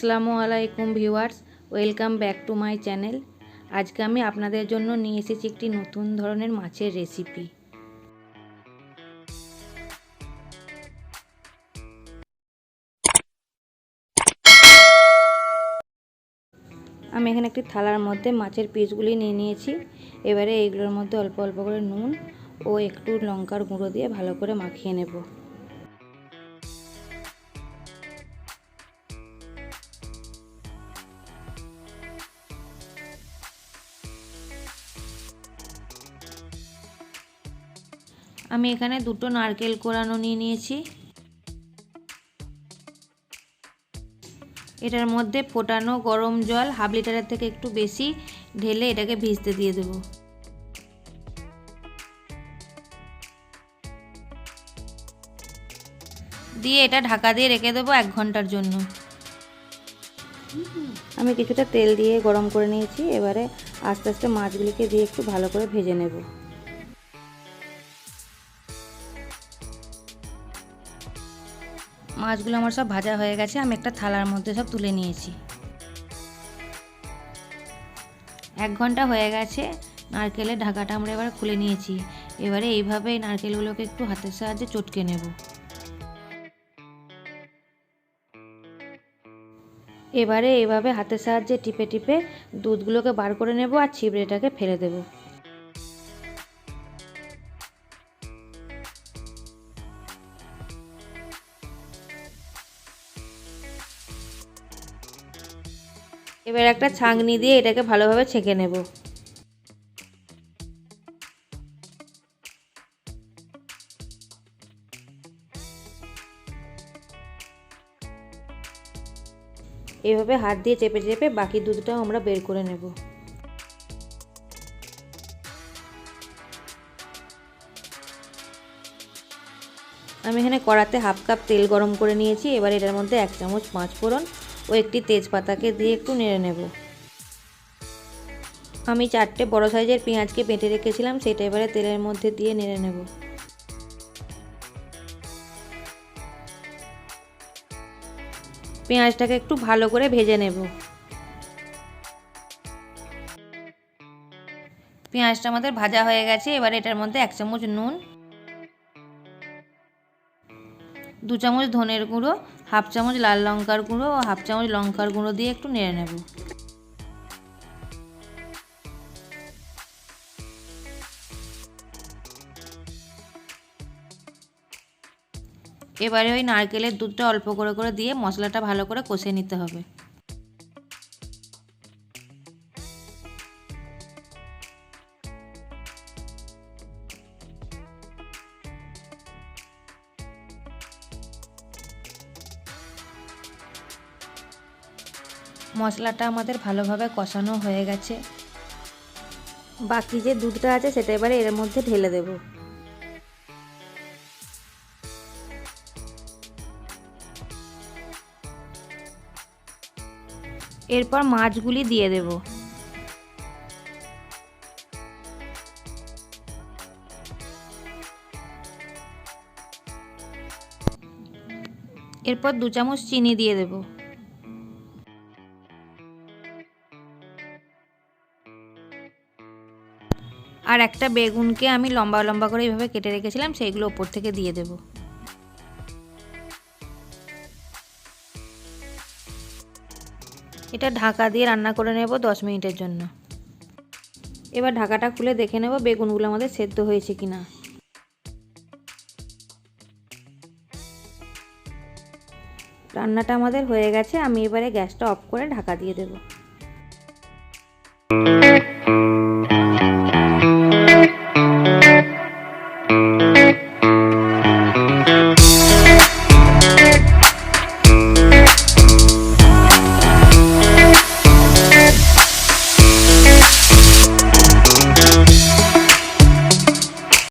আসসালামু আলাইকুম viewers, welcome back to my channel. আজকে আমি আপনাদের জন্য নিয়ে এসেছি একটি নতুন ধরনের মাছের রেসিপি। আমি এখানে একটি থালার মধ্যে মাছের পিসগুলি নিয়ে নিয়েছি। এবারে এইগুলোর মধ্যে অল্প অল্প করে নুন ও একটু লঙ্কার গুঁড়ো দিয়ে ভালো করে মাখিয়ে নেব। আমি এখানে দুটো নারকেল কোড়ানো নিয়ে নিয়েছি। এটার মধ্যে ফোটানো গরম জল হাফ লিটারের থেকে একটু বেশি ঢেলে এটাকে ভিজতে দিয়ে দেব। দিয়ে এটা ঢাকা দিয়ে রেখে দেবো 1 ঘন্টার জন্য। আমি কিছুটা তেল দিয়ে গরম করে নিয়েছি। এবারে আস্তে আস্তে মাছগুলিকে দিয়ে একটু ভালো করে ভেজে নেব। মাছগুলো আমার সব ভাজা হয়ে গেছে। আমি একটা থালার মধ্যে সব তুলে নিয়েছি। 1 ঘন্টা হয়ে গেছে। নারকেলের ঢাকাটা আমরা এবার খুলে নিয়েছি। এবারে এইভাবে নারকেলগুলোকে একটু হাতের সাহায্যে চটকে নেব। এবারে এইভাবে হাতের সাহায্যে টিপে টিপে দুধগুলোকে বার করে নেব আর ছিবড়েটাকে ফেলে দেব। এবার একটা ছাঁকনি দিয়ে এটাকে ভালোভাবে ছেঁকে নেব। এভাবে হাত দিয়ে চেপে চেপে বাকি দুধটাও আমরা বের করে নেব। আমি এখানে কড়াতে হাফ কাপ তেল গরম করে নিয়েছি। এবার এটার মধ্যে 1 চামচ পাঁচফোড়ন ও একটি তেজপাতাকে দিয়ে একটু নেড়ে নেব। আমি 4টে বড় সাইজের পেঁয়াজকে বেটে রেখেছিলাম, সেটা এবারে তেলের মধ্যে দিয়ে নেড়ে নেব। পেঁয়াজটাকে একটু ভালো করে ভেজে নেব। পেঁয়াজটা আমাদের ভাজা হয়ে গেছে। এবার এটার মধ্যে 1 চামচ নুন, 2 চামচ ধনের গুঁড়ো, হাফ চামচ লাল লঙ্কার গুঁড়ো ও হাফ চামচ লঙ্কার গুঁড়ো দিয়ে একটু নেড়ে নেব। এবারে ওই নারকেলের দুধটা অল্প করে করে দিয়ে মশলাটা ভালো করে কষে নিতে হবে। মশলাটা আমাদের ভালোভাবে কষানো হয়ে গেছে। বাকি যে দুধটা আছে সেটা এবারে এর মধ্যে ঢেলে দেব। এরপর মাছগুলি দিয়ে দেব। এরপর 2 চামচ চিনি দিয়ে দেব। আর একটা বেগুনকে আমি লম্বা লম্বা করে এইভাবে কেটে রেখেছিলাম, সেইগুলো ওপর থেকে দিয়ে দেব। এটা ঢাকা দিয়ে রান্না করে নেব 10 মিনিটের জন্য। এবার ঢাকাটা খুলে দেখে নেব বেগুনগুলো আমাদের সেদ্ধ হয়েছে কিনা। রান্নাটা আমাদের হয়ে গেছে। আমি এবারে গ্যাসটা অফ করে ঢাকা দিয়ে দেব।